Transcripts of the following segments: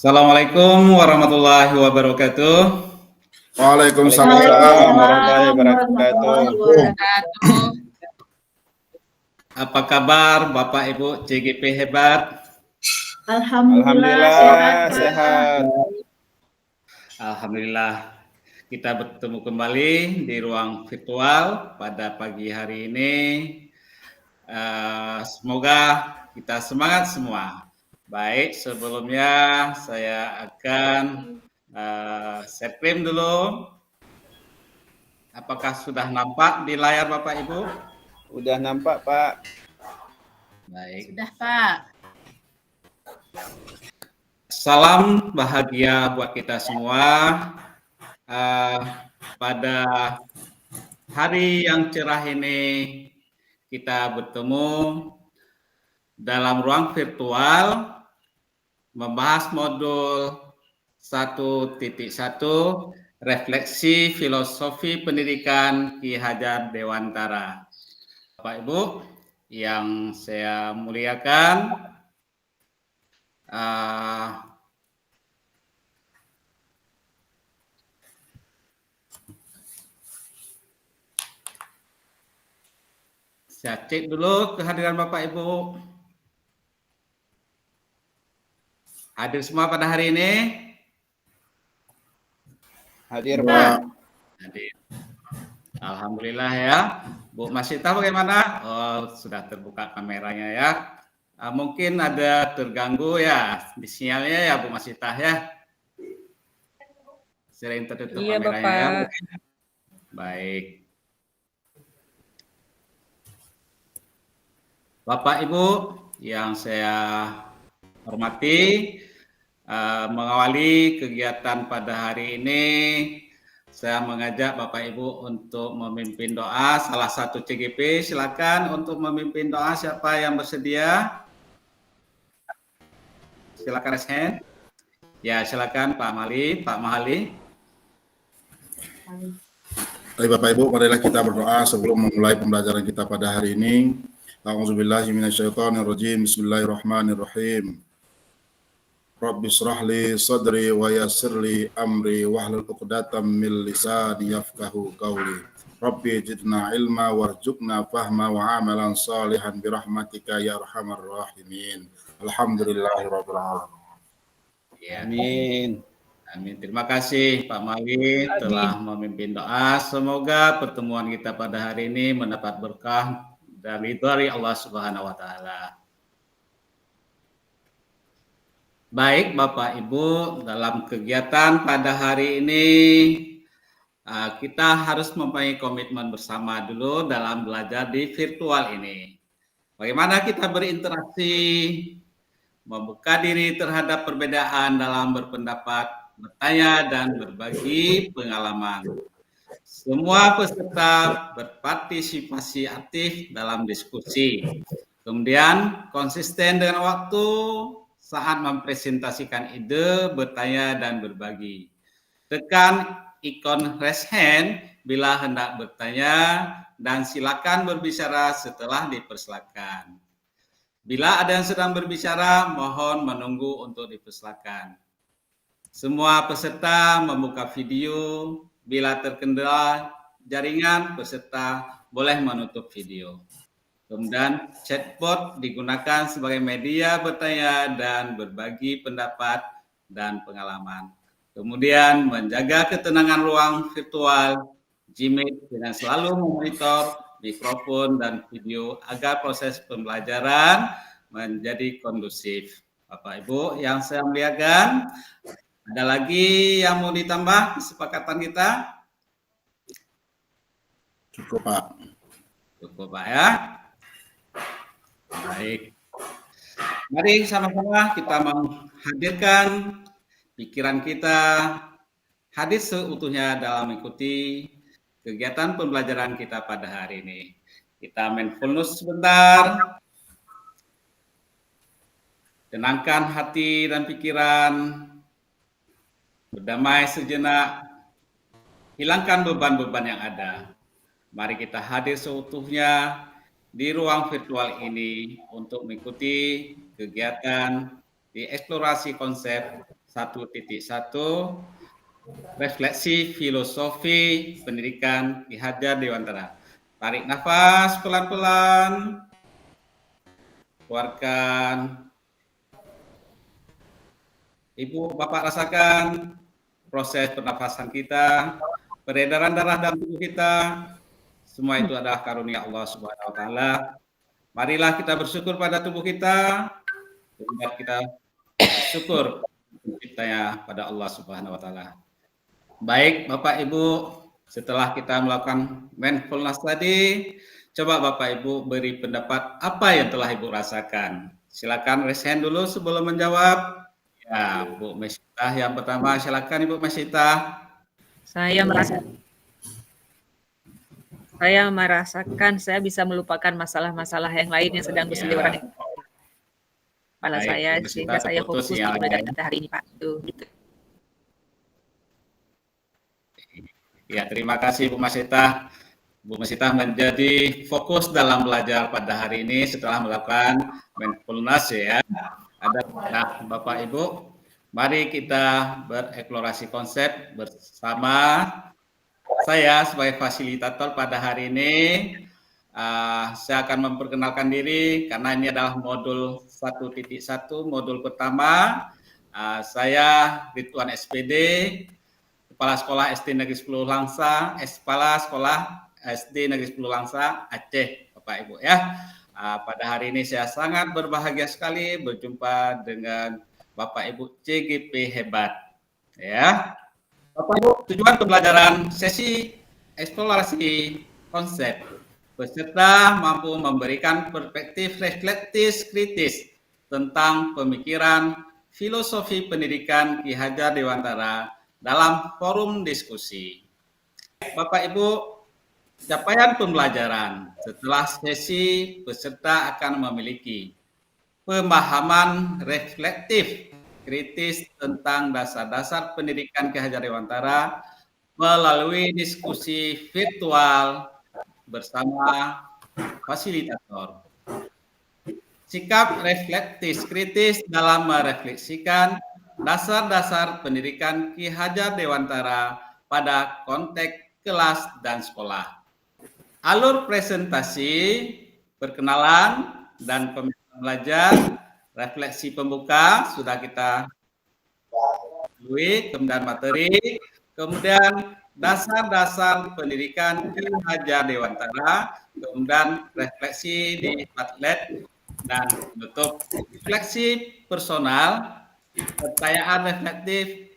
Assalamualaikum warahmatullahi wabarakatuh. Waalaikumsalam warahmatullahi wabarakatuh. wabarakatuh. Apa kabar Bapak Ibu CGP hebat? Alhamdulillah sehat. Alhamdulillah kita bertemu kembali di ruang virtual pada pagi hari ini. Semoga kita semangat semua. Baik, sebelumnya saya akan share screen dulu. Apakah sudah nampak di layar Bapak Ibu? Udah nampak, Pak. Baik. Sudah, Pak. Salam bahagia buat kita semua pada hari yang cerah ini kita bertemu dalam ruang virtual membahas modul 1.1 refleksi filosofi pendidikan Ki Hajar Dewantara. Bapak Ibu yang saya muliakan, saya cek dulu kehadiran Bapak Ibu. Hadir semua pada hari ini? Hadir, Pak. Hadir. Alhamdulillah ya. Bu Masita bagaimana? Oh, sudah terbuka kameranya ya. Mungkin ada terganggu ya di sinyalnya ya Bu Masita ya. Sering tertutup kameranya Bapak. ya. Baik. Bapak Ibu yang saya hormati, mengawali kegiatan pada hari ini, saya mengajak Bapak Ibu untuk memimpin doa. Salah satu CGP, silakan untuk memimpin doa. Siapa yang bersedia? Silakan raise hand. Ya, silakan Pak Mahali. Baik Bapak Ibu, marilah kita berdoa sebelum memulai pembelajaran kita pada hari ini. A'udzubillahi minasyaitonirrajim. Bismillahirrahmanirrahim. Rabbi shrah li sadri wa yassir li amri wahlul 'uqdatam min lisani yafqahu qawli. Rabbi zidna ilma warzuqna fahma wa amalan salihan bi rahmatika ya arhamar rahimin. Alhamdulillahirabbil alamin. Ya. Amin. Amin. Terima kasih Pak Mali telah memimpin doa. Semoga pertemuan kita pada hari ini mendapat berkah dari Allah Subhanahu wa taala. Baik Bapak Ibu, dalam kegiatan pada hari ini kita harus mempunyai komitmen bersama dulu dalam belajar di virtual ini. Bagaimana kita berinteraksi, membuka diri terhadap perbedaan dalam berpendapat, bertanya dan berbagi pengalaman. Semua peserta berpartisipasi aktif dalam diskusi. Kemudian konsisten dengan waktu saat mempresentasikan ide, bertanya dan berbagi. Tekan ikon raise hand bila hendak bertanya dan silakan berbicara setelah dipersilakan. Bila ada yang sedang berbicara, mohon menunggu untuk dipersilakan. Semua peserta membuka video. Bila terkendala jaringan, peserta boleh menutup video. Kemudian chatbot digunakan sebagai media bertanya dan berbagi pendapat dan pengalaman. Kemudian menjaga ketenangan ruang virtual Gmeet dengan selalu memonitor mikrofon dan video agar proses pembelajaran menjadi kondusif. Bapak Ibu yang saya muliakan, ada lagi yang mau ditambah kesepakatan kita? Cukup Pak. Cukup Pak ya. Baik. Mari sama-sama kita menghadirkan pikiran kita hadir seutuhnya dalam mengikuti kegiatan pembelajaran kita pada hari ini. Kita mindfulness sebentar. Tenangkan hati dan pikiran. Berdamai sejenak. Hilangkan beban-beban yang ada. Mari kita hadir seutuhnya di ruang virtual ini untuk mengikuti kegiatan di eksplorasi konsep 1.1 refleksi filosofi pendidikan Ki Hajar Dewantara. Tarik nafas pelan-pelan, keluarkan. Ibu, Bapak rasakan proses pernafasan kita, peredaran darah dalam tubuh kita, semua itu adalah karunia Allah Subhanahu wa taala. Marilah kita bersyukur pada tubuh kita, biar kita syukur penciptanya pada Allah Subhanahu wa taala. Baik, Bapak Ibu, setelah kita melakukan mindfulness tadi, coba Bapak Ibu beri pendapat apa yang telah Ibu rasakan. Silakan raise hand dulu sebelum menjawab. Ya, Bu Mesita yang pertama, silakan Ibu Mesita. Saya merasakan saya bisa melupakan masalah-masalah yang lain yang sedang berseliweran di kepala Baik, saya, Bu Mesita, sehingga saya terputus fokus di sinyalnya. pembelajaran kita hari ini, Pak. Tuh, gitu. Ya, terima kasih Bu Mesita. Bu Mesita menjadi fokus dalam belajar pada hari ini setelah melakukan mindfulness ya. Nah, Bapak Ibu, mari kita bereksplorasi konsep bersama. Saya sebagai fasilitator pada hari ini, saya akan memperkenalkan diri karena ini adalah modul 1.1, modul pertama. Saya Ridwan SPD, Kepala Sekolah SD Negeri 10 Langsa, Kepala Sekolah SD Negeri 10 Langsa, Aceh, Bapak Ibu ya. Pada hari ini saya sangat berbahagia sekali berjumpa dengan Bapak Ibu CGP hebat. Ya, Bapak Ibu, tujuan pembelajaran sesi eksplorasi konsep peserta mampu memberikan perspektif reflektif kritis tentang pemikiran filosofi pendidikan Ki Hajar Dewantara dalam forum diskusi. Bapak Ibu, capaian pembelajaran setelah sesi peserta akan memiliki pemahaman reflektif kritis tentang dasar-dasar pendidikan Ki Hajar Dewantara melalui diskusi virtual bersama fasilitator. Sikap reflektif kritis dalam merefleksikan dasar-dasar pendidikan Ki Hajar Dewantara pada konteks kelas dan sekolah. Alur presentasi, perkenalan, dan pembicaraan belajar, refleksi pembuka sudah kita lalui, kemudian materi, kemudian dasar-dasar pendidikan Ki Hajar Dewantara, kemudian refleksi di Padlet, dan penutup refleksi personal, pertanyaan reflektif.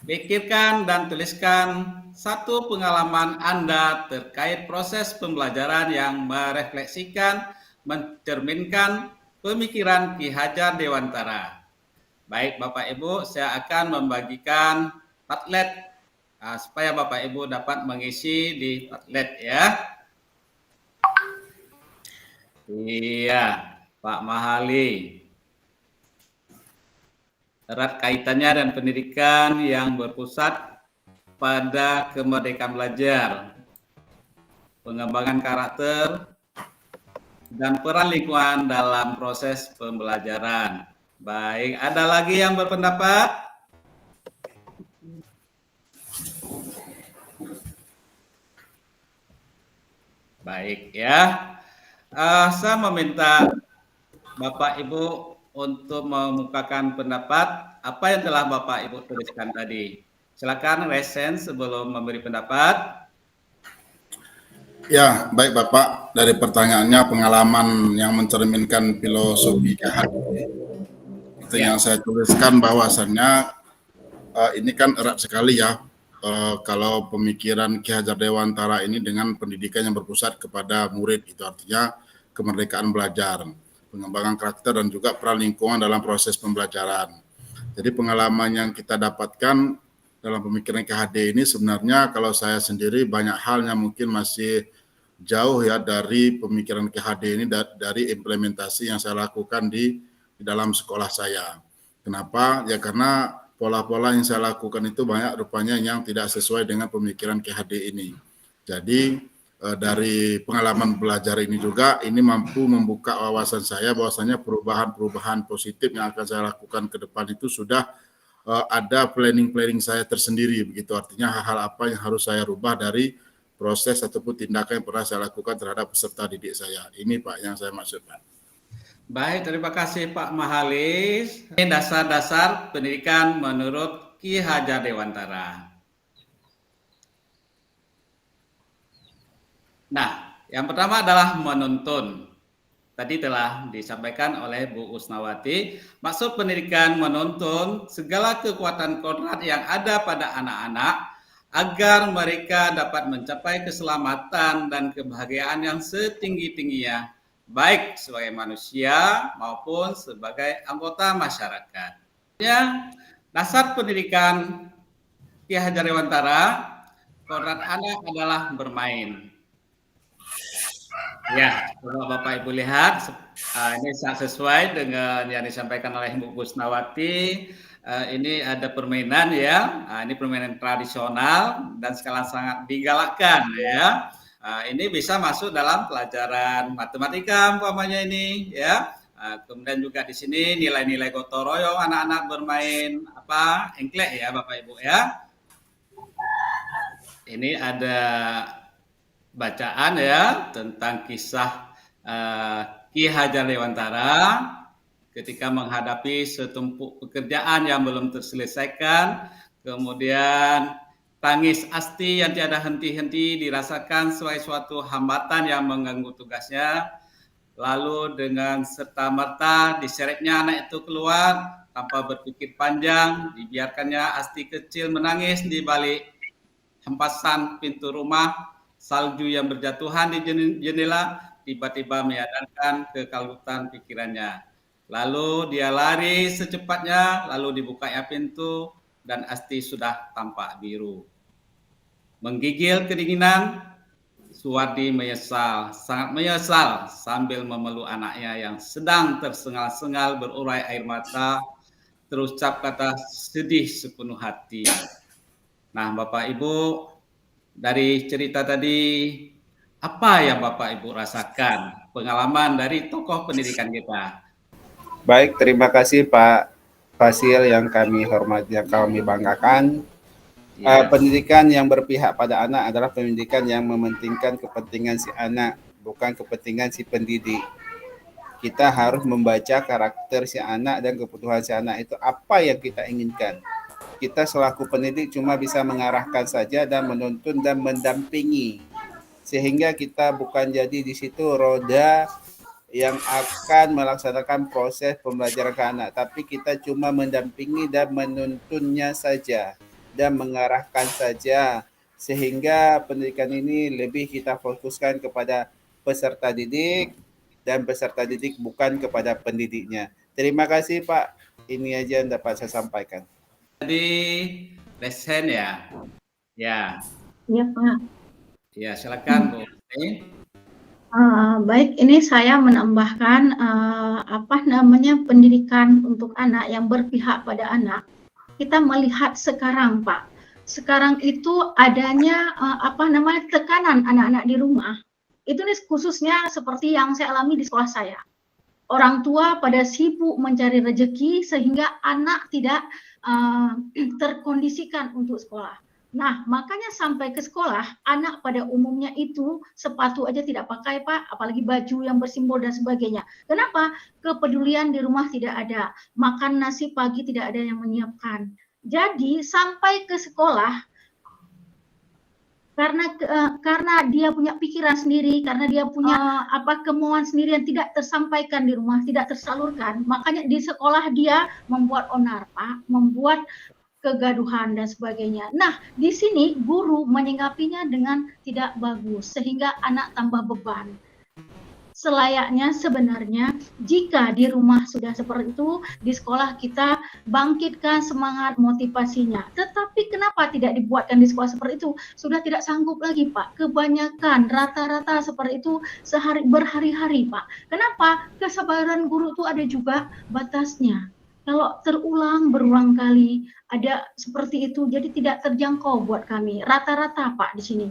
Pikirkan dan tuliskan satu pengalaman Anda terkait proses pembelajaran yang merefleksikan, mencerminkan pemikiran Ki Hajar Dewantara. Baik Bapak Ibu, saya akan membagikan Padlet supaya Bapak Ibu dapat mengisi di Padlet ya. Iya, Pak Mahali. Erat kaitannya dan pendidikan yang berpusat pada kemerdekaan belajar, pengembangan karakter, dan peran lingkungan dalam proses pembelajaran. Baik, ada lagi yang berpendapat? Baik ya, saya meminta Bapak Ibu untuk mengemukakan pendapat apa yang telah Bapak Ibu tuliskan tadi. Silakan raise hand sebelum memberi pendapat. Ya, baik Bapak. Dari pertanyaannya pengalaman yang mencerminkan filosofi KHD. Itu yang saya tuliskan bahwasannya ini kan erat sekali ya. Kalau pemikiran Ki Hajar Dewantara ini dengan pendidikan yang berpusat kepada murid, itu artinya kemerdekaan belajar, pengembangan karakter, dan juga peran lingkungan dalam proses pembelajaran. Jadi pengalaman yang kita dapatkan dalam pemikiran KHD ini sebenarnya kalau saya sendiri banyak hal yang mungkin masih jauh ya dari pemikiran KHD ini, dari implementasi yang saya lakukan di dalam sekolah saya. Kenapa? Ya karena pola-pola yang saya lakukan itu banyak rupanya yang tidak sesuai dengan pemikiran KHD ini. Jadi dari pengalaman belajar ini juga, ini mampu membuka wawasan saya bahwasanya perubahan-perubahan positif yang akan saya lakukan ke depan itu sudah ada planning saya tersendiri begitu. Artinya hal-hal apa yang harus saya rubah dari proses ataupun tindakan yang pernah saya lakukan terhadap peserta didik saya. Ini Pak yang saya maksudkan. Baik, terima kasih Pak Mahalis. Ini dasar-dasar pendidikan menurut Ki Hajar Dewantara. Nah, yang pertama adalah menuntun. Tadi telah disampaikan oleh Bu Usnawati, maksud pendidikan menuntun segala kekuatan kodrat yang ada pada anak-anak agar mereka dapat mencapai keselamatan dan kebahagiaan yang setinggi-tingginya, baik sebagai manusia maupun sebagai anggota masyarakat. Ya, dasar pendidikan Ki Hajar Dewantara, kodrat anak adalah bermain. Ya, kalau Bapak Ibu lihat, ini sesuai dengan yang disampaikan oleh Bu Kusnawati. Ini ada permainan ya, ini permainan tradisional dan sekarang sangat digalakkan ya. Ini bisa masuk dalam pelajaran matematika umpamanya ini ya. Kemudian juga di sini nilai-nilai gotong royong, anak-anak bermain engklek ya Bapak Ibu ya. Ini ada bacaan ya tentang kisah Ki Hajar Dewantara ketika menghadapi setumpuk pekerjaan yang belum terselesaikan, kemudian tangis Asti yang tiada henti-henti dirasakan sebagai suatu hambatan yang mengganggu tugasnya, lalu dengan serta-merta diseretnya anak itu keluar tanpa berpikir panjang, dibiarkannya Asti kecil menangis di balik hempasan pintu rumah. Salju yang berjatuhan di jendela tiba-tiba menyadarkan kekalutan pikirannya. Lalu dia lari secepatnya, lalu dibukanya pintu dan Asti sudah tampak biru. Menggigil kedinginan, Suwardi menyesal, sangat menyesal sambil memeluk anaknya yang sedang tersengal-sengal berurai air mata, terucap kata sedih sepenuh hati. Nah, Bapak Ibu, dari cerita tadi, apa yang Bapak Ibu rasakan, pengalaman dari tokoh pendidikan kita? Baik, terima kasih Pak Fasil yang kami hormati, yang kami banggakan. Pendidikan yang berpihak pada anak adalah pendidikan yang mementingkan kepentingan si anak, bukan kepentingan si pendidik. Kita harus membaca karakter si anak dan kebutuhan si anak itu apa yang kita inginkan. Kita selaku pendidik cuma bisa mengarahkan saja dan menuntun dan mendampingi. Sehingga kita bukan jadi di situ roda yang akan melaksanakan proses pembelajaran ke anak. Tapi kita cuma mendampingi dan menuntunnya saja dan mengarahkan saja. Sehingga pendidikan ini lebih kita fokuskan kepada peserta didik dan peserta didik bukan kepada pendidiknya. Terima kasih Pak. Ini aja yang dapat saya sampaikan. Jadi lesen ya, ya. Iya Pak. Ya silakan Bu. Baik, ini saya menambahkan pendidikan untuk anak yang berpihak pada anak. Kita melihat sekarang Pak, sekarang itu adanya tekanan anak-anak di rumah. Itu nih khususnya seperti yang saya alami di sekolah saya. Orang tua pada sibuk mencari rezeki sehingga anak tidak terkondisikan untuk sekolah. Nah, makanya sampai ke sekolah, anak pada umumnya itu sepatu aja tidak pakai Pak, apalagi baju yang bersimbol dan sebagainya. Kenapa? Kepedulian di rumah tidak ada, makan nasi pagi tidak ada yang menyiapkan. Jadi sampai ke sekolah, karena dia punya pikiran sendiri, karena dia punya kemauan sendiri yang tidak tersampaikan di rumah, tidak tersalurkan, makanya di sekolah dia membuat onar Pak, membuat kegaduhan dan sebagainya. Nah, di sini guru menyikapinya dengan tidak bagus sehingga anak tambah beban. Selayaknya sebenarnya jika di rumah sudah seperti itu, di sekolah kita bangkitkan semangat motivasinya. Tetapi kenapa tidak dibuatkan di sekolah seperti itu? Sudah tidak sanggup lagi Pak. Kebanyakan rata-rata seperti itu berhari-hari Pak. Kenapa? Kesabaran guru itu ada juga batasnya. Kalau berulang kali ada seperti itu, jadi tidak terjangkau buat kami. Rata-rata Pak di sini.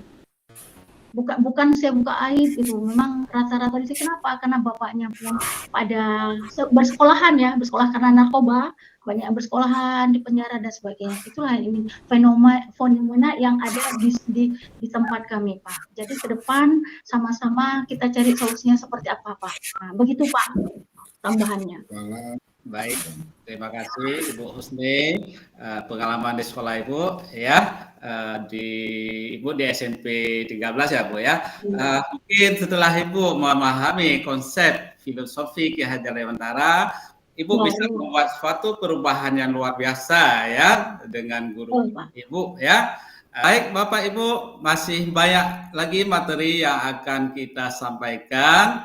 bukan saya buka aib itu, memang rata-rata di sini. Kenapa? Karena bapaknya pun pada bersekolahan ya, bersekolah karena narkoba, banyak yang bersekolahan di penjara dan sebagainya. Itulah ini fenomena yang ada di tempat kami, Pak. Jadi ke depan sama-sama kita cari solusinya seperti apa, Pak. Nah, begitu Pak tambahannya. Baik, terima kasih Ibu Husni, pengalaman di sekolah Ibu ya, Ibu di SMP 13 ya Bu ya. Mungkin setelah Ibu memahami konsep filosofi Ki Hajar Dewantara, Ibu bisa membuat suatu perubahan yang luar biasa ya dengan guru Ibu ya. Baik Bapak Ibu, masih banyak lagi materi yang akan kita sampaikan.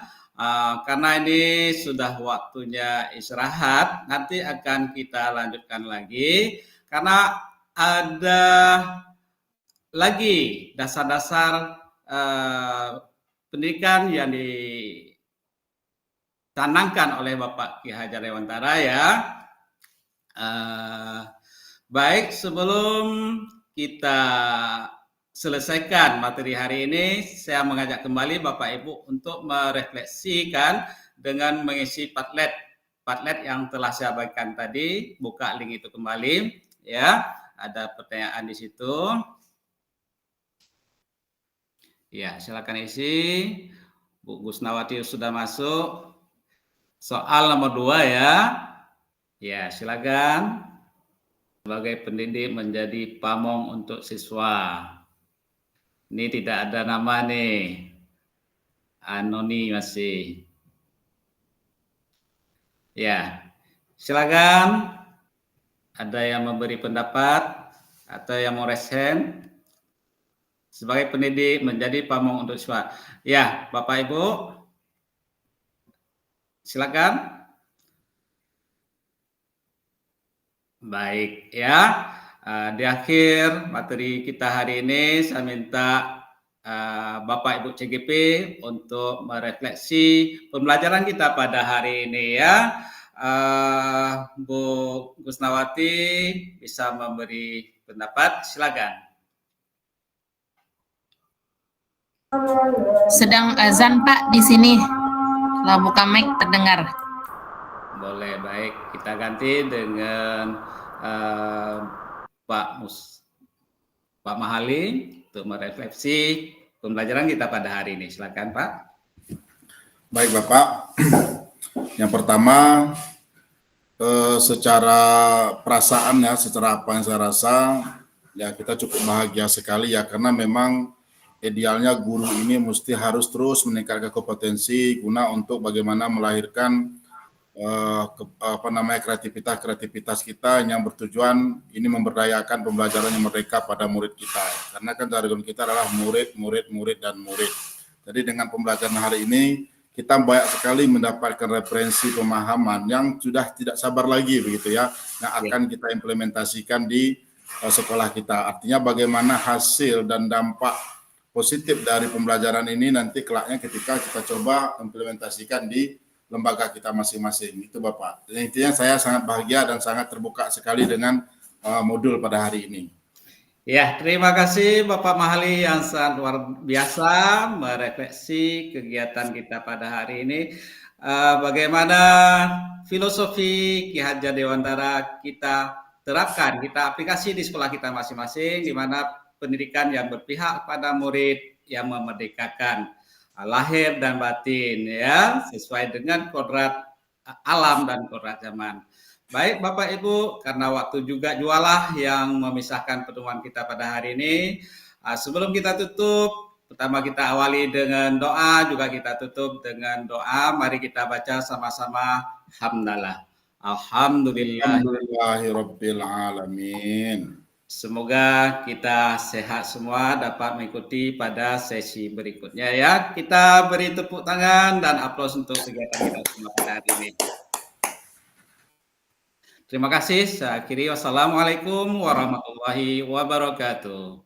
Karena ini sudah waktunya istirahat, nanti akan kita lanjutkan lagi karena ada lagi dasar-dasar pendidikan yang dicanangkan oleh Bapak Ki Hajar Dewantara ya. Baik, sebelum kita selesaikan materi hari ini, saya mengajak kembali Bapak Ibu untuk merefleksikan dengan mengisi Padlet yang telah saya bagikan tadi. Buka link itu kembali, ya. Ada pertanyaan di situ. Ya, silakan isi. Bu Gusnawati sudah masuk. Soal nomor 2 ya. Ya, silakan. Sebagai pendidik menjadi pamong untuk siswa. Ini tidak ada nama nih, anoni masih. Ya, silakan. Ada yang memberi pendapat atau yang mau resen sebagai pendidik menjadi pamong untuk siswa. Ya, Bapak Ibu, silakan. Baik ya. Di akhir materi kita hari ini, saya minta Bapak Ibu CGP untuk merefleksi pembelajaran kita pada hari ini ya. Bu Gusnawati bisa memberi pendapat, silakan. Sedang azan Pak di sini. Kalau buka mic terdengar. Boleh, baik. Kita ganti dengan Pak Mahali untuk merefleksi pembelajaran kita pada hari ini. Silakan Pak. Baik Bapak. Yang pertama, secara perasaan ya, secara apa yang saya rasa, ya kita cukup bahagia sekali ya, karena memang idealnya guru ini mesti harus terus meningkatkan kompetensi guna untuk bagaimana melahirkan kreativitas kita yang bertujuan ini memberdayakan pembelajaran yang mereka pada murid kita. Karena kan jargon kita adalah murid. Jadi dengan pembelajaran hari ini kita banyak sekali mendapatkan referensi pemahaman yang sudah tidak sabar lagi begitu ya, yang akan kita implementasikan di sekolah kita. Artinya bagaimana hasil dan dampak positif dari pembelajaran ini nanti kelaknya ketika kita coba implementasikan di lembaga kita masing-masing. Itu Bapak. Dan intinya saya sangat bahagia dan sangat terbuka sekali dengan modul pada hari ini. Ya, terima kasih Bapak Mahali yang sangat luar biasa merefleksi kegiatan kita pada hari ini. Bagaimana filosofi Ki Hajar Dewantara kita terapkan, kita aplikasi di sekolah kita masing-masing, di mana pendidikan yang berpihak pada murid yang memerdekakan lahir dan batin ya, sesuai dengan kodrat alam dan kodrat zaman. Baik Bapak Ibu, karena waktu juga jualah yang memisahkan pertemuan kita pada hari ini. Sebelum kita tutup, pertama kita awali dengan doa, juga kita tutup dengan doa. Mari kita baca sama-sama hamdalah. Alhamdulillahirabbil alamin. Semoga kita sehat semua, dapat mengikuti pada sesi berikutnya ya. Kita beri tepuk tangan dan aplaus untuk kegiatan kita semua pada hari ini. Terima kasih. Saya akhiri. Wassalamualaikum warahmatullahi wabarakatuh.